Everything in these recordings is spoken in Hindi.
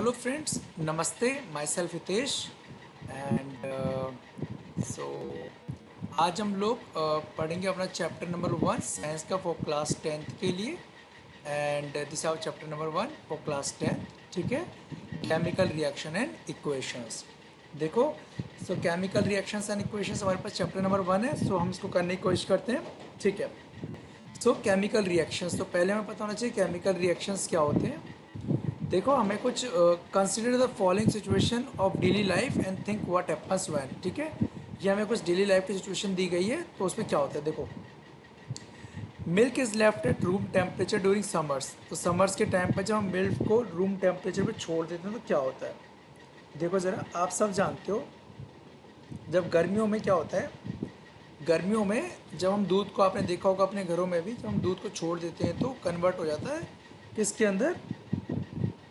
हेलो फ्रेंड्स, नमस्ते। Myself Hitesh and so आज हम लोग पढ़ेंगे अपना चैप्टर नंबर 1 साइंस का फॉर क्लास 10th के लिए। And this our chapter number 1 for class 10th। ठीक है, केमिकल रिएक्शन एंड इक्वेशंस। देखो, so chemical reactions and equations हमारे पास चैप्टर नंबर 1 है। सो हम इसको करने की कोशिश करते हैं। ठीक है, सो केमिकल रिएक्शंस, तो पहले हमें पता होना चाहिए केमिकल रिएक्शंस क्या होते हैं। देखो, हमें कुछ consider the following situation of daily life and think what happens when. ठीक है, ये हमें कुछ डेली लाइफ की सिचुएशन दी गई है, तो उसमें क्या होता है। देखो, milk is left at room temperature during summers. तो समर्स के टाइम पर जब हम मिल्क को रूम टेम्परेचर पे छोड़ देते हैं तो क्या होता है। देखो ज़रा, आप सब जानते हो जब गर्मियों में क्या होता है। गर्मियों में जब हम दूध को, आपने देखा होगा अपने घरों में भी, जब हम दूध को छोड़ देते हैं तो कन्वर्ट हो जाता है किसके अंदर,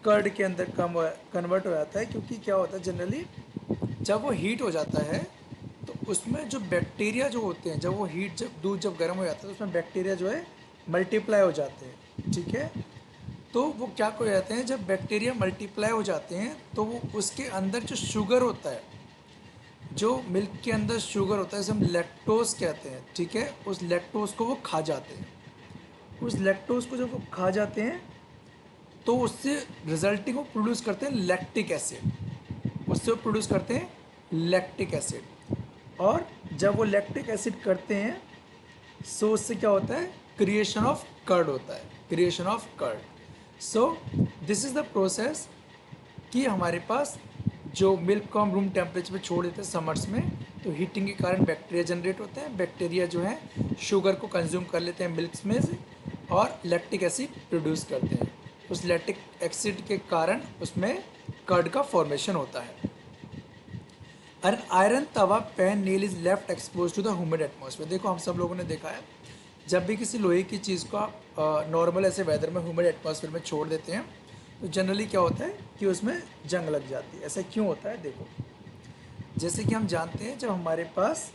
कर्ड के अंदर कम कन्वर्ट हो जाता है। क्योंकि क्या होता है जनरली, जब वो हीट हो जाता है तो उसमें जो बैक्टीरिया जो होते हैं, जब वो हीट, जब दूध जब गर्म हो जाता है तो उसमें बैक्टीरिया जो है मल्टीप्लाई हो जाते हैं। ठीक है, तो वो क्या हो जाते हैं, जब बैक्टीरिया मल्टीप्लाई हो जाते हैं तो वो उसके अंदर जो शुगर होता है, जो मिल्क के अंदर शुगर होता है, जिसे हम लैक्टोज कहते हैं। ठीक है, उस लैक्टोज को वो खा जाते हैं। उस लैक्टोज को जब वो खा जाते हैं तो उससे रिजल्टिंग वो प्रोड्यूस करते हैं लैक्टिक एसिड। उससे वो प्रोड्यूस करते हैं लैक्टिक एसिड। और जब वो लैक्टिक एसिड करते हैं, सो उससे क्या होता है, क्रिएशन ऑफ कर्ड होता है, creation of curd. So this is the process कि हमारे पास जो मिल्क को हम रूम टेम्परेचर पे छोड़ देते हैं समर्स में, तो हीटिंग के कारण बैक्टीरिया जनरेट होते हैं। बैक्टीरिया जो है शुगर को कंज्यूम कर लेते हैं मिल्क में से और लैक्टिक एसिड प्रोड्यूस करते हैं। उस लैक्टिक एसिड के कारण उसमें कर्ड का फॉर्मेशन होता है। और iron tawa pan nail is left expose to the humid atmosphere. देखो, हम सब लोगों ने देखा है, जब भी किसी लोहे की चीज़ को आप नॉर्मल ऐसे वेदर में ह्यूमिड एटमॉस्फेयर में छोड़ देते हैं तो जनरली क्या होता है कि उसमें जंग लग जाती है। ऐसा क्यों होता है। देखो, जैसे कि हम जानते हैं, जब हमारे पास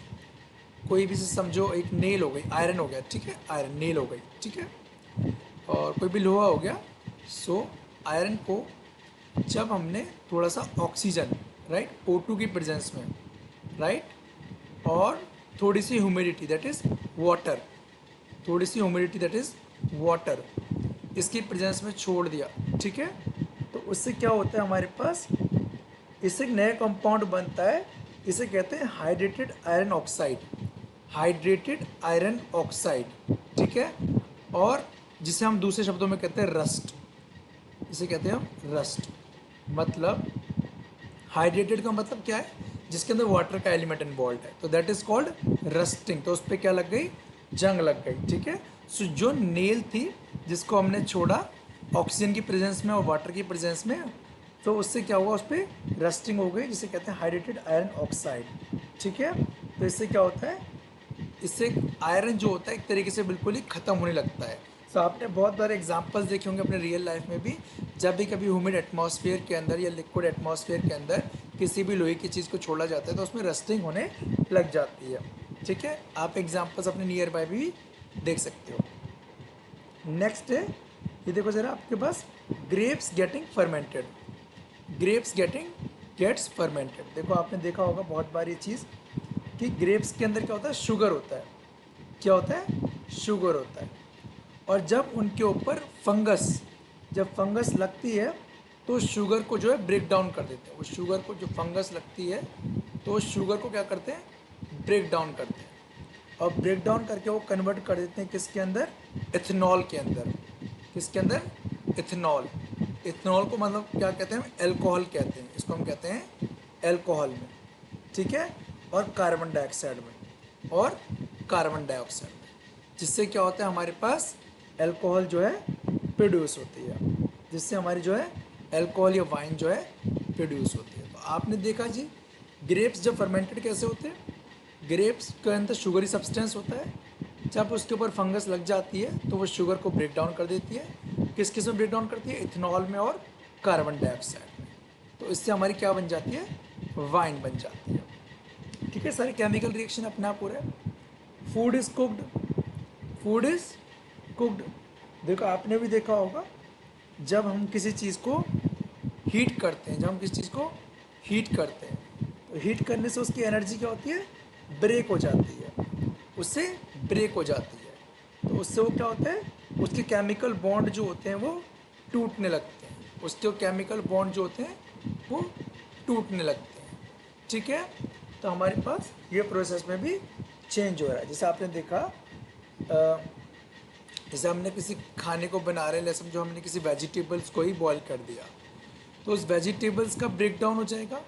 कोई भी, समझो एक नेल हो गई, आयरन हो गया, ठीक है, आयरन नेल हो गई, ठीक है, और कोई भी लोहा हो गया। सो आयरन को जब हमने थोड़ा सा ऑक्सीजन, राइट, O2 की प्रेजेंस में, राइट, और थोड़ी सी ह्यूमिडिटी दैट इज़ वाटर, थोड़ी सी ह्यूमिडिटी दैट इज़ वाटर, इसकी प्रेजेंस में छोड़ दिया। ठीक है, तो उससे क्या होता है, हमारे पास इससे एक नया कंपाउंड बनता है। इसे कहते हैं hydrated iron oxide, hydrated iron oxide. ठीक है, और जिसे हम दूसरे शब्दों में कहते हैं रस्ट, इसे कहते हैं हम रस्ट। मतलब हाइड्रेटेड का मतलब क्या है, जिसके अंदर वाटर का एलिमेंट इन्वॉल्व है, तो दैट इज कॉल्ड रस्टिंग। तो उस पर क्या लग गई, जंग लग गई। ठीक है, सो जो नेल थी जिसको हमने छोड़ा ऑक्सीजन की प्रेजेंस में और वाटर की प्रेजेंस में, तो उससे क्या हुआ, उस पर रस्टिंग हो गई, जिसे कहते हैं हाइड्रेटेड आयरन ऑक्साइड। ठीक है, तो इससे क्या होता है, इससे आयरन जो होता है एक तरीके से बिल्कुल ही ख़त्म होने लगता है। सो आपने बहुत बार एग्जांपल्स देखे होंगे अपने रियल लाइफ में भी, जब भी कभी ह्यूमिड एटमॉस्फेयर के अंदर या लिक्विड एटमॉस्फेयर के अंदर किसी भी लोहे की चीज़ को छोड़ा जाता है तो उसमें रस्टिंग होने लग जाती है। ठीक है, आप एग्जांपल्स अपने नियर बाय भी देख सकते हो। नेक्स्ट है, ये देखो ज़रा आपके पास, grapes getting fermented, grapes gets fermented. देखो, आपने देखा होगा बहुत बार ये चीज़ कि ग्रेप्स के अंदर क्या होता है, शुगर होता है। क्या होता है, शुगर होता है। और जब उनके ऊपर फंगस, जब फंगस लगती है तो शुगर को जो है ब्रेक डाउन कर देते हैं। उस शुगर को, जो फंगस लगती है तो उस शुगर को क्या करते हैं, ब्रेक डाउन करते हैं। और ब्रेक डाउन करके वो कन्वर्ट कर देते हैं किसके अंदर, इथेनॉल के अंदर। किसके अंदर, इथेनॉल। इथेनॉल को मतलब क्या कहते हैं, एल्कोहल कहते हैं, इसको हम कहते हैं एल्कोहल में। ठीक है, और कार्बन डाइऑक्साइड में, और कार्बन डाइऑक्साइड में, जिससे क्या होता है, हमारे पास एल्कोहल जो है प्रोड्यूस होती है, जिससे हमारी जो है एल्कोहल या वाइन जो है प्रोड्यूस होती है। तो आपने देखा जी, ग्रेप्स जब फर्मेंटेड कैसे होते हैं, ग्रेप्स के अंदर शुगरी सब्सटेंस होता है, जब उसके ऊपर फंगस लग जाती है तो वो शुगर को ब्रेक डाउन कर देती है। किस किस में ब्रेक डाउन करती है, इथेनॉल में और कार्बन डाइऑक्साइड में। तो इससे हमारी क्या बन जाती है, वाइन बन जाती है। ठीक है, सारे केमिकल रिएक्शन अपने आप हो रहे हैं। Food is cooked, food is cooked. देखो, आपने भी देखा होगा, जब हम किसी चीज़ को हीट करते हैं, जब हम किसी चीज़ को हीट करते हैं तो हीट करने से उसकी एनर्जी क्या होती है, ब्रेक हो जाती है, उससे ब्रेक हो जाती है। तो उससे वो क्या होता है, उसके केमिकल बॉन्ड जो होते हैं वो टूटने लगते हैं, उसके केमिकल बॉन्ड जो होते हैं वो टूटने लगते हैं। ठीक है, तो हमारे पास ये प्रोसेस में भी चेंज हो रहा है। जैसे आपने देखा, जैसे हमने किसी खाने को बना रहे हैं, जैसे समझो हमने किसी वेजिटेबल्स को ही बॉईल कर दिया, तो उस वेजिटेबल्स का ब्रेक डाउन हो जाएगा।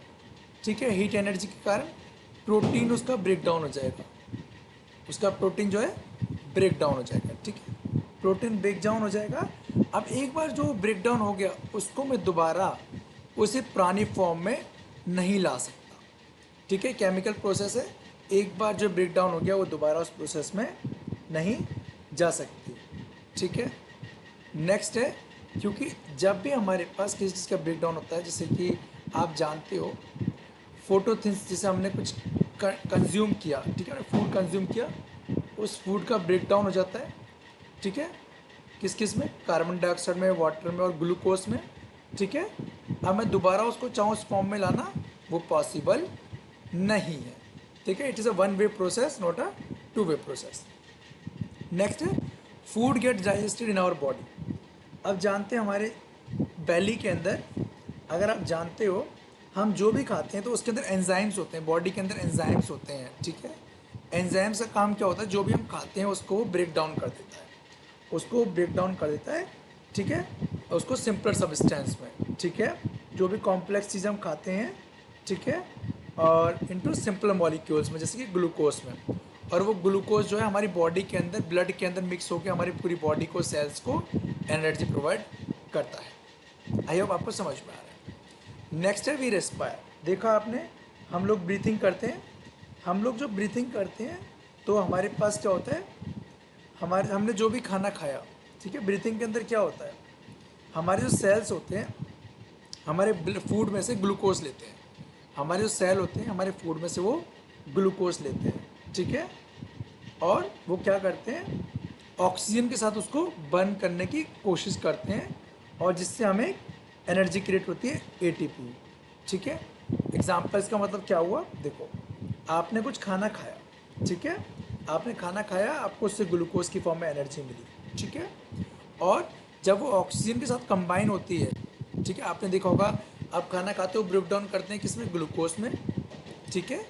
ठीक है, हीट एनर्जी के कारण प्रोटीन उसका ब्रेक डाउन हो जाएगा, उसका प्रोटीन जो है ब्रेक डाउन हो जाएगा। ठीक है, प्रोटीन ब्रेक डाउन हो जाएगा। अब एक बार जो ब्रेक डाउन हो गया उसको मैं दोबारा उसे पुरानी फॉर्म में नहीं ला सकता। ठीक है, केमिकल प्रोसेस है, एक बार जो ब्रेक डाउन हो गया वो दोबारा उस प्रोसेस में नहीं जा सकती। ठीक है, नेक्स्ट है, क्योंकि जब भी हमारे पास किसी चीज़ का ब्रेक डाउन होता है, जैसे कि आप जानते हो फोटोसिंथेसिस, जैसे हमने कुछ कंज्यूम किया, ठीक है, फूड कंज्यूम किया, उस फूड का ब्रेक डाउन हो जाता है। ठीक है, किस किस में, कार्बन डाइऑक्साइड में, वाटर में और ग्लूकोज में। ठीक है, अब मैं दोबारा उसको चाहूँ उस फॉर्म में लाना, वो पॉसिबल नहीं है। ठीक है, it is a one way process, not a two way process. Next है, food get digested in our body. अब जानते हैं हमारे बेली के अंदर, अगर आप जानते हो, हम जो भी खाते हैं तो उसके अंदर एंजाइम्स होते हैं, बॉडी के अंदर एंजाइम्स होते हैं। ठीक है, एंजाइम्स का काम क्या होता है, जो भी हम खाते हैं उसको ब्रेक डाउन कर देता है, उसको ब्रेक डाउन कर देता है। ठीक है, उसको सिंपलर सब्सटेंस में, ठीक है, जो भी कॉम्प्लेक्स चीज़ें हम खाते हैं, ठीक है, और इनटू सिंपल मॉलिक्यूल्स में, जैसे कि ग्लूकोज में, और वो ग्लूकोज जो है हमारी बॉडी के अंदर, ब्लड के अंदर मिक्स होकर हमारी पूरी बॉडी को, सेल्स को एनर्जी प्रोवाइड करता है। आई होप आपको समझ में आ रहा है। नेक्स्ट है वी रेस्पायर। देखा आपने, हम लोग ब्रीथिंग करते हैं, हम लोग जो ब्रीथिंग करते हैं तो हमारे पास क्या होता है, हमारे हमने जो भी खाना खाया, ठीक है, ब्रीथिंग के अंदर क्या होता है, हमारे जो सेल्स होते हैं हमारे फूड में से ग्लूकोज लेते हैं, हमारे जो सेल होते हैं हमारे फूड में से वो ग्लूकोज लेते हैं। ठीक है, और वो क्या करते हैं, ऑक्सीजन के साथ उसको बर्न करने की कोशिश करते हैं, और जिससे हमें एनर्जी क्रिएट होती है, एटीपी। ठीक है, एग्जाम्पल इसका मतलब क्या हुआ, देखो आपने कुछ खाना खाया, ठीक है, आपने खाना खाया, आपको उससे ग्लूकोज की फॉर्म में एनर्जी मिली। ठीक है, और जब वो ऑक्सीजन के साथ कंबाइन होती है, ठीक है, आपने देखा होगा आप खाना खाते हो ब्रेक डाउन करते हैं किसमें, ग्लूकोज में। ठीक है,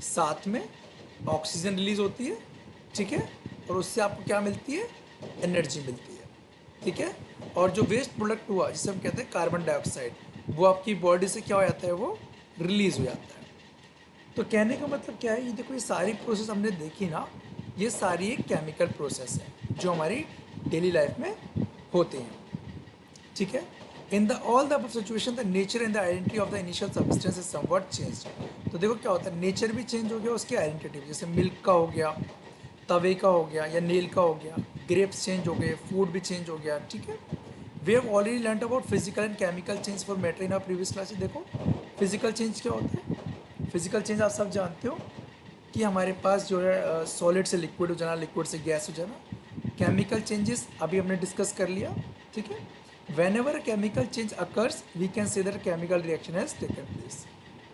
साथ में ऑक्सीजन रिलीज होती है। ठीक है, और उससे आपको क्या मिलती है, एनर्जी मिलती है। ठीक है, और जो वेस्ट प्रोडक्ट हुआ जिसे हम कहते हैं कार्बन डाइऑक्साइड, वो आपकी बॉडी से क्या हो जाता है, वो रिलीज हो जाता है। तो कहने का मतलब क्या है, ये देखो, ये सारी प्रोसेस हमने देखी ना, ये सारी एक केमिकल प्रोसेस है जो हमारी डेली लाइफ में होते हैं। ठीक है, in the all the situation the nature and the identity of the initial substance is somewhat changed. तो देखो क्या होता है, नेचर भी चेंज हो गया, उसकी आइडेंटिटी भी, जैसे मिल्क का हो गया, तवे का हो गया, या नील का हो गया, ग्रेप्स चेंज हो गए, फूड भी चेंज हो गया। ठीक है, we have already learn about physical and chemical change for matter in our previous classes. देखो फिजिकल चेंज क्या होता है, फिजिकल चेंज आप सब जानते हो कि हमारे पास जो है सॉलिड से लिक्विड हो जाना, लिक्विड से गैस हो जाना। केमिकल चेंजेस अभी हमने डिस्कस कर लिया। ठीक है, whenever chemical change occurs we can say that chemical reaction has taken place.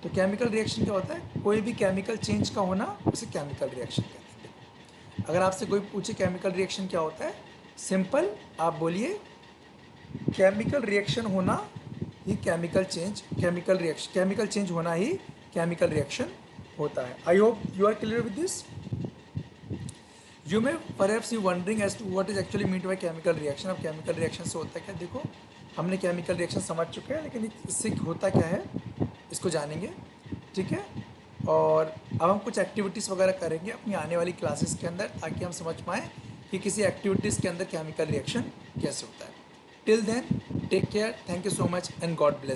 तो केमिकल रिएक्शन क्या होता है, कोई भी केमिकल चेंज का होना, उसे केमिकल रिएक्शन कहते हैं। अगर आपसे कोई पूछे केमिकल रिएक्शन क्या होता है, सिंपल आप बोलिए केमिकल रिएक्शन होना ही chemical change, chemical reaction, chemical change होना ही केमिकल रिएक्शन होता है। I hope you are clear with this. You may perhaps you wondering as to what is actually mean by chemical reaction. अब केमिकल रिएक्शन से होता है क्या, देखो हमने केमिकल रिएक्शन समझ चुके हैं, लेकिन इससे होता क्या है इसको जानेंगे। ठीक है, और अब हम कुछ एक्टिविटीज़ वगैरह करेंगे अपनी आने वाली क्लासेस के अंदर, ताकि हम समझ पाएँ कि किसी एक्टिविटीज़ के अंदर केमिकल रिएक्शन कैसे होता है। Till then take care, thank you so much and God bless.